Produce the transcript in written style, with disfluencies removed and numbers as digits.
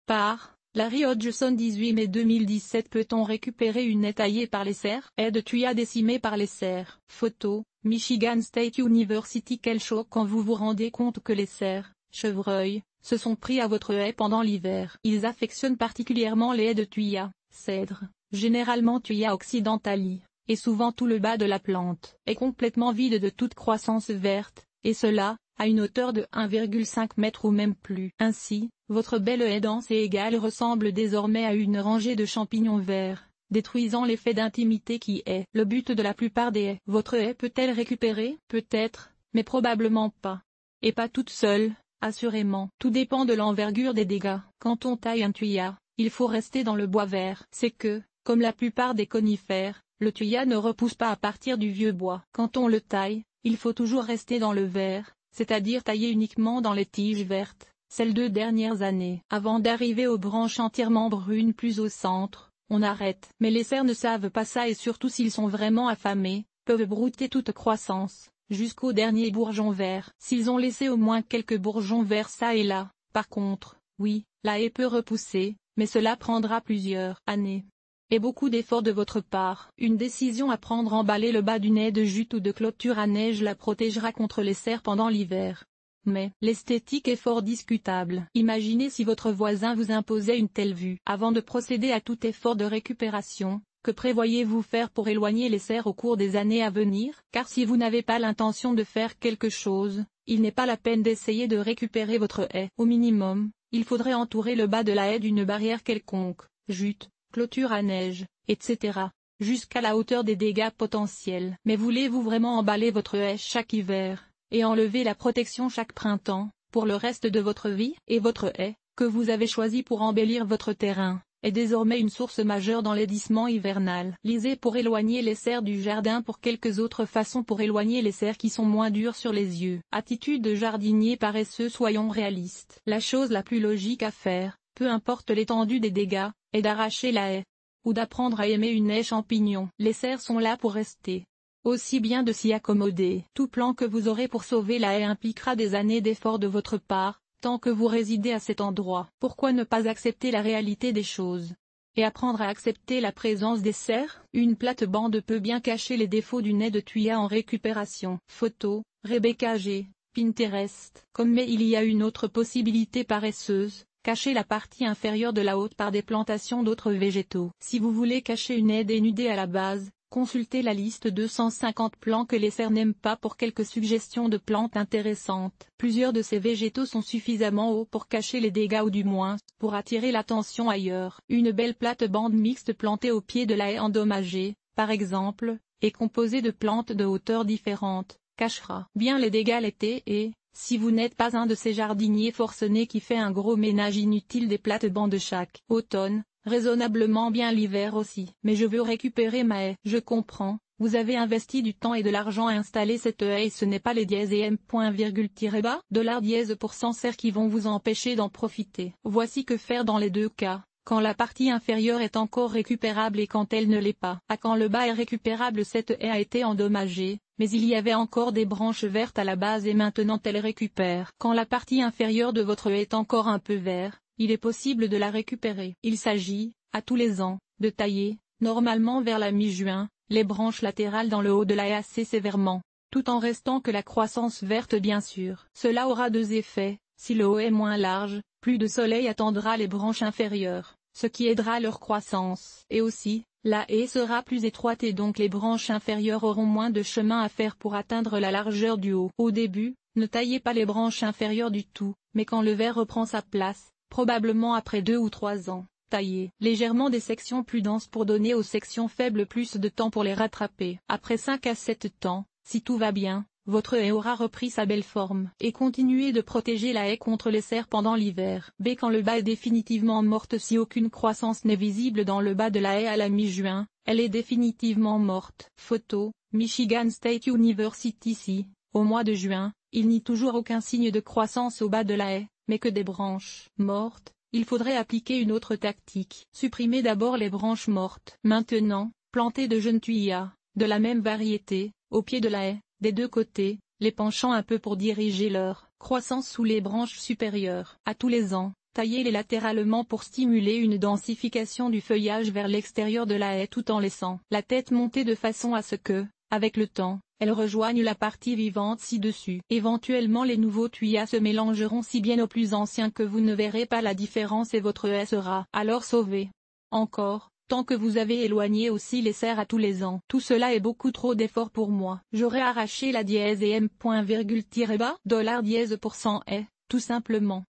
Par Larry Hodgson 18 mai 2017. Peut-on récupérer une haie taillée par les cerfs? Haie de tuya décimée par les cerfs. Photo, Michigan State University. Quel choc quand vous vous rendez compte que les cerfs, chevreuils, se sont pris à votre haie pendant l'hiver. Ils affectionnent particulièrement les haies de tuya, cèdre, généralement Thuya occidentali, et souvent tout le bas de la plante est complètement vide de toute croissance verte, et cela, à une hauteur de 1,5 m ou même plus. Ainsi, votre belle haie dense et égale ressemble désormais à une rangée de champignons verts, détruisant l'effet d'intimité qui est le but de la plupart des haies. Votre haie peut-elle récupérer? Peut-être, mais probablement pas. Et pas toute seule, assurément. Tout dépend de l'envergure des dégâts. Quand on taille un thuya, il faut rester dans le bois vert. C'est que, comme la plupart des conifères, le thuya ne repousse pas à partir du vieux bois. Quand on le taille, il faut toujours rester dans le vert, c'est-à-dire tailler uniquement dans les tiges vertes, celles 2 dernières années. Avant d'arriver aux branches entièrement brunes plus au centre, on arrête. Mais les cerfs ne savent pas ça et surtout s'ils sont vraiment affamés, peuvent brouter toute croissance, jusqu'aux derniers bourgeons verts. S'ils ont laissé au moins quelques bourgeons verts ça et là, par contre, oui, la haie peut repousser, mais cela prendra plusieurs années. Et beaucoup d'efforts de votre part. Une décision à prendre: emballer le bas d'une haie de jute ou de clôture à neige la protégera contre les cerfs pendant l'hiver. Mais l'esthétique est fort discutable. Imaginez si votre voisin vous imposait une telle vue. Avant de procéder à tout effort de récupération, que prévoyez-vous faire pour éloigner les cerfs au cours des années à venir? Car si vous n'avez pas l'intention de faire quelque chose, il n'est pas la peine d'essayer de récupérer votre haie. Au minimum, il faudrait entourer le bas de la haie d'une barrière quelconque, jute, clôture à neige, etc., jusqu'à la hauteur des dégâts potentiels. Mais voulez-vous vraiment emballer votre haie chaque hiver, et enlever la protection chaque printemps, pour le reste de votre vie? Et votre haie, que vous avez choisie pour embellir votre terrain, est désormais une source majeure d'enlaidissement hivernal. Lisez pour éloigner les cerfs du jardin. Pour quelques autres façons pour éloigner les cerfs qui sont moins durs sur les yeux. Attitude de jardinier paresseux. Soyons réalistes. La chose la plus logique à faire, peu importe l'étendue des dégâts, est d'arracher la haie. Ou d'apprendre à aimer une haie champignon. Les cerfs sont là pour rester. Aussi bien de s'y accommoder. Tout plan que vous aurez pour sauver la haie impliquera des années d'efforts de votre part, tant que vous résidez à cet endroit. Pourquoi ne pas accepter la réalité des choses? Et apprendre à accepter la présence des cerfs? Une plate-bande peut bien cacher les défauts d'une haie de tuya en récupération. Photo, Rebecca G. Pinterest. Mais il y a une autre possibilité paresseuse. Cacher la partie inférieure de la haute par des plantations d'autres végétaux. Si vous voulez cacher une haie dénudée à la base, consultez la liste 250 plants que les cerfs n'aiment pas pour quelques suggestions de plantes intéressantes. Plusieurs de ces végétaux sont suffisamment hauts pour cacher les dégâts ou du moins, pour attirer l'attention ailleurs. Une belle plate-bande mixte plantée au pied de la haie endommagée, par exemple, et composée de plantes de hauteurs différentes, cachera bien les dégâts l'été et, si vous n'êtes pas un de ces jardiniers forcenés qui fait un gros ménage inutile des plates-bandes chaque automne, raisonnablement bien l'hiver aussi. Mais je veux récupérer ma haie. Je comprends, vous avez investi du temps et de l'argent à installer cette haie et ce n'est pas les dièses et m.bas $% cerfs qui vont vous empêcher d'en profiter. Voici que faire dans les deux cas. Quand la partie inférieure est encore récupérable et quand elle ne l'est pas. Quand le bas est récupérable, cette haie a été endommagée, mais il y avait encore des branches vertes à la base et maintenant elle récupère. Quand la partie inférieure de votre haie est encore un peu vert, il est possible de la récupérer. Il s'agit, à tous les ans, de tailler, normalement vers la mi-juin, les branches latérales dans le haut de la haie assez sévèrement, tout en restant que la croissance verte bien sûr. Cela aura 2 effets. Si le haut est moins large, plus de soleil attendra les branches inférieures, ce qui aidera leur croissance. Et aussi, la haie sera plus étroite et donc les branches inférieures auront moins de chemin à faire pour atteindre la largeur du haut. Au début, ne taillez pas les branches inférieures du tout, mais quand le vert reprend sa place, probablement après 2 ou 3 ans, taillez légèrement des sections plus denses pour donner aux sections faibles plus de temps pour les rattraper. Après 5 à 7 temps, si tout va bien, votre haie aura repris sa belle forme. Et continuez de protéger la haie contre les cerfs pendant l'hiver. Quand le bas est définitivement morte. Si aucune croissance n'est visible dans le bas de la haie à la mi-juin, elle est définitivement morte. Photo, Michigan State University. Si, au mois de juin, il n'y a toujours aucun signe de croissance au bas de la haie, mais que des branches mortes, il faudrait appliquer une autre tactique. Supprimez d'abord les branches mortes. Maintenant, plantez de jeunes tuyas, de la même variété, au pied de la haie, des 2 côtés, les penchant un peu pour diriger leur croissance sous les branches supérieures. À tous les ans, Taillez-les latéralement pour stimuler une densification du feuillage vers l'extérieur de la haie tout en laissant la tête monter de façon à ce que, avec le temps, elle rejoigne la partie vivante ci-dessus. Éventuellement les nouveaux tuyas se mélangeront si bien aux plus anciens que vous ne verrez pas la différence et votre haie sera alors sauvée. Encore, tant que vous avez éloigné aussi les serres à tous les ans. Tout cela est beaucoup trop d'effort pour moi. J'aurais arraché la dièse et $, $, pour 100 haies, tout simplement.